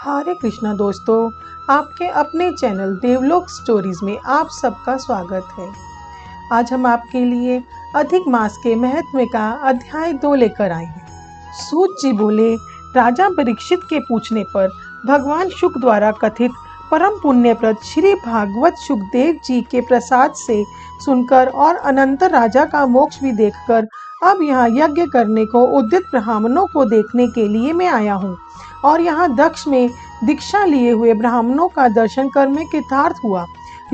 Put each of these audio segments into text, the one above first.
हरे कृष्णा दोस्तों, आपके अपने चैनल देवलोक स्टोरीज में आप सबका स्वागत है। आज हम आपके लिए अधिक मास के महत्व का अध्याय 2 लेकर आए हैं। सूत जी बोले, राजा परीक्षित के पूछने पर भगवान शुक द्वारा कथित परम पुण्यप्रद श्री भागवत सुखदेव जी के प्रसाद से सुनकर और अनंतर राजा का मोक्ष भी देखकर अब यहाँ यज्ञ करने को उद्यत ब्राह्मणों को देखने के लिए मैं आया हूँ और यहाँ दक्ष में दीक्षा लिए हुए ब्राह्मणों का दर्शन कर मैं कृतार्थ हुआ।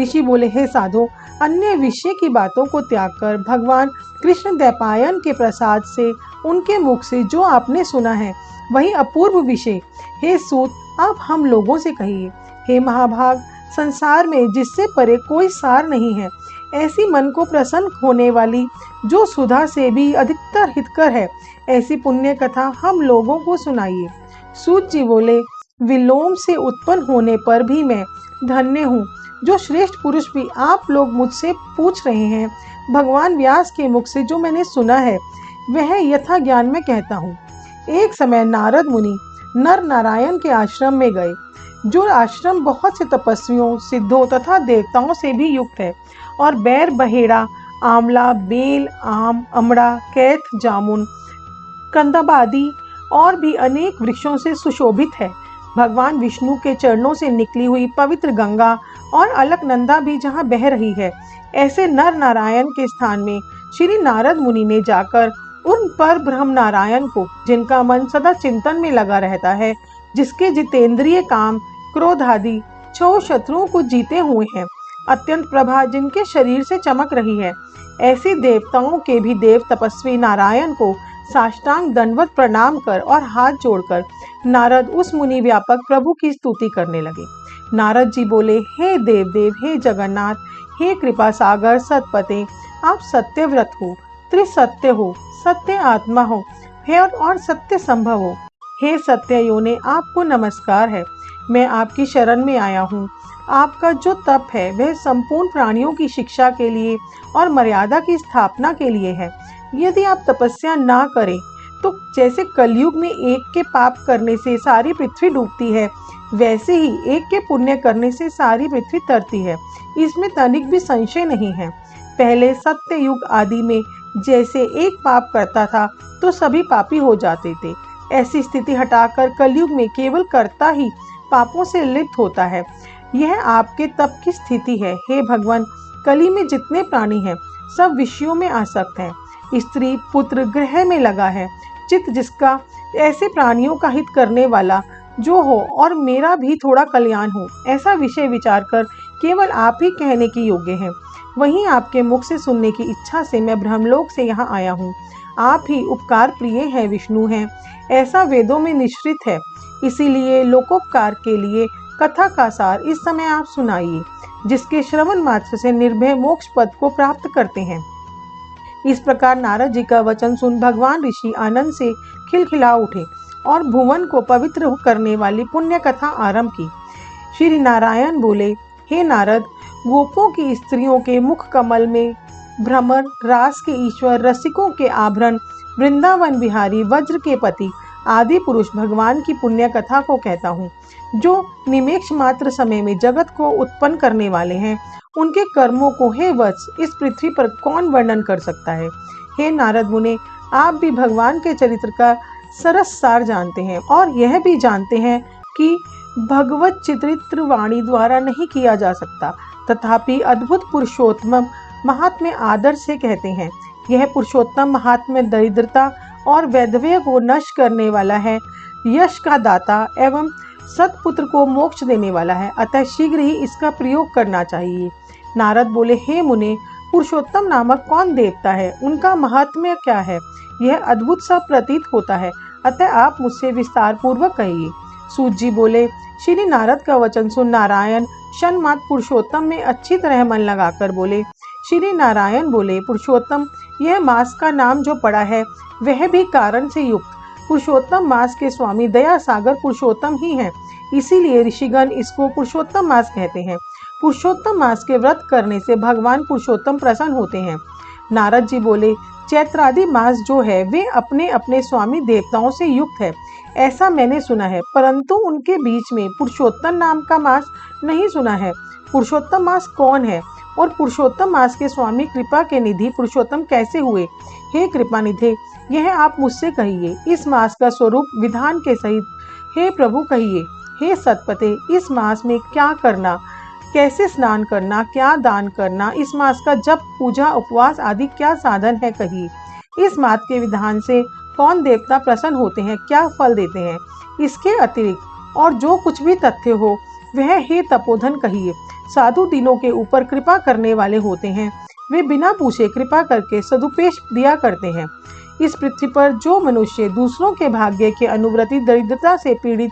ऋषि बोले, हे साधो, अन्य विषय की बातों को त्याग कर भगवान कृष्ण द्वैपायन के प्रसाद से उनके मुख से जो आपने सुना है वही अपूर्व विषय हे सूत आप हम लोगों से कहिए। हे महाभाग, संसार में जिससे परे कोई सार नहीं है, ऐसी मन को प्रसन्न होने वाली जो सुधा से भी अधिकतर हितकर है, ऐसी पुण्य कथा हम लोगों को सुनाइए। सूत जी बोले, विलोम से उत्पन्न होने पर भी मैं धन्य हूँ। जो श्रेष्ठ पुरुष भी आप लोग मुझसे पूछ रहे हैं, भगवान व्यास के मुख से जो मैंने सुना है वह यथा ज्ञान में कहता हूँ। एक समय नारद मुनि नर नारायण के आश्रम में गए, जो आश्रम बहुत से तपस्वियों, सिद्धों तथा देवताओं से भी युक्त है और बैर, बहेड़ा, आंवला, बेल, आम, अमड़ा, कैथ, जामुन, कंदबादि और भी अनेक वृक्षों से सुशोभित है। भगवान विष्णु के चरणों से निकली हुई पवित्र गंगा और अलकनंदा भी जहाँ बह रही है, ऐसे नर नारायण के स्थान में श्री नारद मुनि ने जाकर उन पर ब्रह्म नारायण को, जिनका मन सदा चिंतन में लगा रहता है, जिसके जितेंद्रिय काम, क्रोध आदि 6 शत्रुओं को जीते हुए हैं, अत्यंत प्रभा जिनके शरीर से चमक रही है, ऐसे देवताओं के भी देव तपस्वी नारायण को साष्टांग दंडवत प्रणाम कर और हाथ जोड़कर नारद उस मुनि व्यापक प्रभु की स्तुति करने लगे। नारद जी बोले, हे देवदेव, हे जगन्नाथ, हे कृपा सागर सतपते, आप सत्यव्रत हो, त्रिसत्य हो, सत्य आत्मा हो, हे और सत्य संभव हो। हे सत्य योने, आपको नमस्कार है। मैं आपकी शरण में आया हूँ। आपका जो तप है वह संपूर्ण प्राणियों की शिक्षा के लिए और मर्यादा की स्थापना के लिए है। यदि आप तपस्या ना करें तो जैसे कलयुग में एक के पाप करने से सारी पृथ्वी डूबती है, वैसे ही एक के पुण्य करने से सारी पृथ्वी तरती है। इसमें तनिक भी संशय नहीं है। पहले सत्य युग आदि में जैसे एक पाप करता था तो सभी पापी हो जाते थे। ऐसी स्थिति हटाकर कलयुग में केवल कर्ता ही पापों से लिप्त होता है। यह आपके तप की स्थिति है। हे भगवान, कली में जितने प्राणी हैं सब विषयों में आसक्त हैं। स्त्री पुत्र ग्रह में लगा है। चित्त जिसका ऐसे प्राणियों का हित करने वाला जो हो और मेरा भी थोड़ा कल्याण हो, ऐसा विषय विचार कर केवल आप ही कहने की योग्य हैं। वहीं आपके मुख से सुनने की इच्छा से मैं ब्रह्मलोक से यहाँ आया हूँ। आप ही उपकार प्रिय हैं, विष्णु हैं, ऐसा वेदों में निश्चित है। इसीलिए लोकोपकार के लिए कथा का सार इस समय आप सुनाइए, जिसके श्रवण मात्र से निर्भय मोक्ष पद को प्राप्त करते हैं। इस प्रकार नारद जी का वचन सुन भगवान ऋषि आनंद से खिलखिला उठे और भुवन को पवित्र करने वाली पुण्य कथा आरंभ की। श्री नारायण बोले, हे नारद, गोपों की स्त्रियों के मुख कमल में भ्रमर, रास के ईश्वर, रसिकों के आभरण, वृंदावन बिहारी, वज्र के पति आदि पुरुष भगवान की पुण्य कथा को कहता हूँ, जो निमेष मात्र समय में जगत को उत्पन्न करने वाले हैं। उनके कर्मों को हे वत्स इस पृथ्वी पर कौन वर्णन कर सकता है। हे नारद मुने, आप भी भगवान के चरित्र का सरस सार जानते हैं और यह भी जानते हैं कि भगवत चित्रित्र वाणी द्वारा नहीं किया जा सकता। तथापि अद्भुत पुरुषोत्तम महात्म्य आदर से कहते हैं। यह पुरुषोत्तम महात्म्य दरिद्रता और वैधव्य को नष्ट करने वाला है, यश का दाता एवं सतपुत्र को मोक्ष देने वाला है। अतः शीघ्र ही इसका प्रयोग करना चाहिए। नारद बोले, हे मुने, पुरुषोत्तम नामक कौन देवता है, उनका महात्म्य क्या है? यह अद्भुत सा प्रतीत होता है, अतः आप मुझसे विस्तार पूर्वक कहिए। सूत जी बोले, श्री नारद का वचन सुन नारायण क्षणमात्र पुरुषोत्तम में अच्छी तरह मन लगाकर बोले। श्री नारायण बोले, पुरुषोत्तम, यह मास का नाम जो पड़ा है वह भी कारण से युक्त। पुरुषोत्तम मास के स्वामी दया सागर पुरुषोत्तम ही हैं। इसीलिए ऋषिगण इसको पुरुषोत्तम मास कहते हैं। पुरुषोत्तम मास के व्रत करने से भगवान पुरुषोत्तम प्रसन्न होते हैं। नारद जी बोले, चैत्रादि मास जो है वे अपने अपने स्वामी देवताओं से युक्त है, ऐसा मैंने सुना है, परंतु उनके बीच में पुरुषोत्तम नाम का मास नहीं सुना है। पुरुषोत्तम मास कौन है और पुरुषोत्तम मास के स्वामी कृपा के निधि पुरुषोत्तम कैसे हुए? हे कृपा निधे, यह आप मुझसे कहिए। इस मास का स्वरूप विधान के सहित हे प्रभु कहिए। हे सतपते, इस मास में क्या करना, कैसे स्नान करना, क्या दान करना, इस मास का जप, पूजा, उपवास आदि क्या साधन है कहिए। इस मास के विधान से कौन देवता प्रसन्न होते हैं, क्या फल देते हैं। इसके अतिरिक्त और जो कुछ भी तथ्य हो वह हे तपोधन कहिए। साधु दिनों के ऊपर कृपा करने वाले होते हैं, वे बिना पूछे कृपा करके सदुपदेश दिया करते हैं। इस पृथ्वी पर जो मनुष्य दूसरों के भाग्य के अनुव्रति, दरिद्रता से पीड़ित,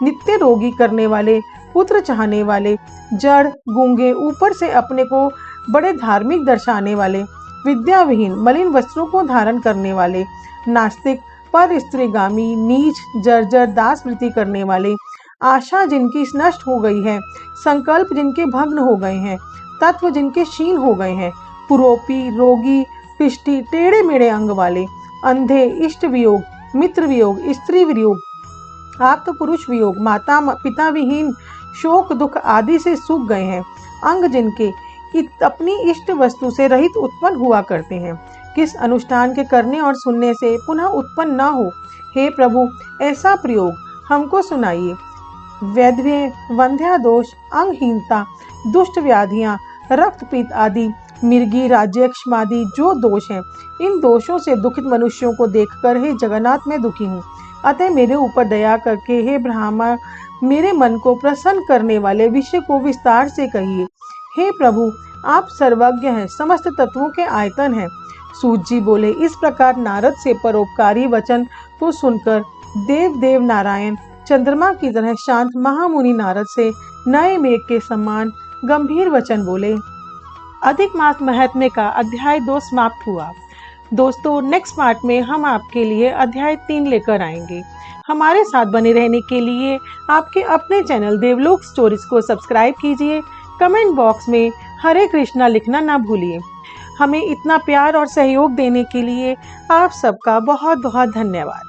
नित्य रोगी करने वाले, पुत्र चाहने वाले, जड़, गूंगे, ऊपर से अपने को बड़े धार्मिक दर्शाने वाले, विद्याविहीन, मलिन वस्त्रों को धारण करने वाले, नास्तिक, पर स्त्रीगामी, नीच, जर्जर, दास वृत्ति करने वाले, आशा जिनकी नष्ट हो गई है, संकल्प जिनके भग्न हो गए हैं, तत्व जिनके क्षीण हो गए हैं, कुरूपी, रोगी, पिष्टी, टेढ़े मेढ़े अंग वाले, अंधे, इष्ट वियोग, मित्र वियोग, स्त्री वियोग, आप तो पुरुष वियोग, माता पिता विहीन, शोक दुख आदि से सूख गए हैं, अंग जिनके अपनी इष्ट वस्तु से रहित उत्पन्न हुआ करते हैं, किस अनुष्ठान के करने और सुनने से पुनः उत्पन्न न हो। हे प्रभु, ऐसा प्रयोग हमको सुनाइए। वैधव्य, वंध्या दोष, अंगहीनता, दुष्ट व्याधियां, रक्तपीत आदि, मिर्गी, राज्यक्षमादि जो दोष हैं, इन दोषों से दुखित मनुष्यों को देखकर हे जगन्नाथ मैं दुखी हूँ। अतः मेरे ऊपर दया करके हे ब्रह्मा मेरे मन को प्रसन्न करने वाले विषय को विस्तार से कहिए। हे प्रभु, आप सर्वज्ञ हैं, समस्त तत्वों के आयतन हैं। सूत जी बोले, इस प्रकार नारद से परोपकारी वचन को सुनकर देव नारायण चंद्रमा की तरह शांत महामुनि नारद से नए मेघ के समान गंभीर वचन बोले। अधिक मास महात्म्य का अध्याय 2 समाप्त हुआ। दोस्तों, नेक्स्ट पार्ट में हम आपके लिए अध्याय 3 लेकर आएंगे। हमारे साथ बने रहने के लिए आपके अपने चैनल देवलोक स्टोरीज को सब्सक्राइब कीजिए। कमेंट बॉक्स में हरे कृष्णा लिखना ना भूलिए। हमें इतना प्यार और सहयोग देने के लिए आप सबका बहुत बहुत धन्यवाद।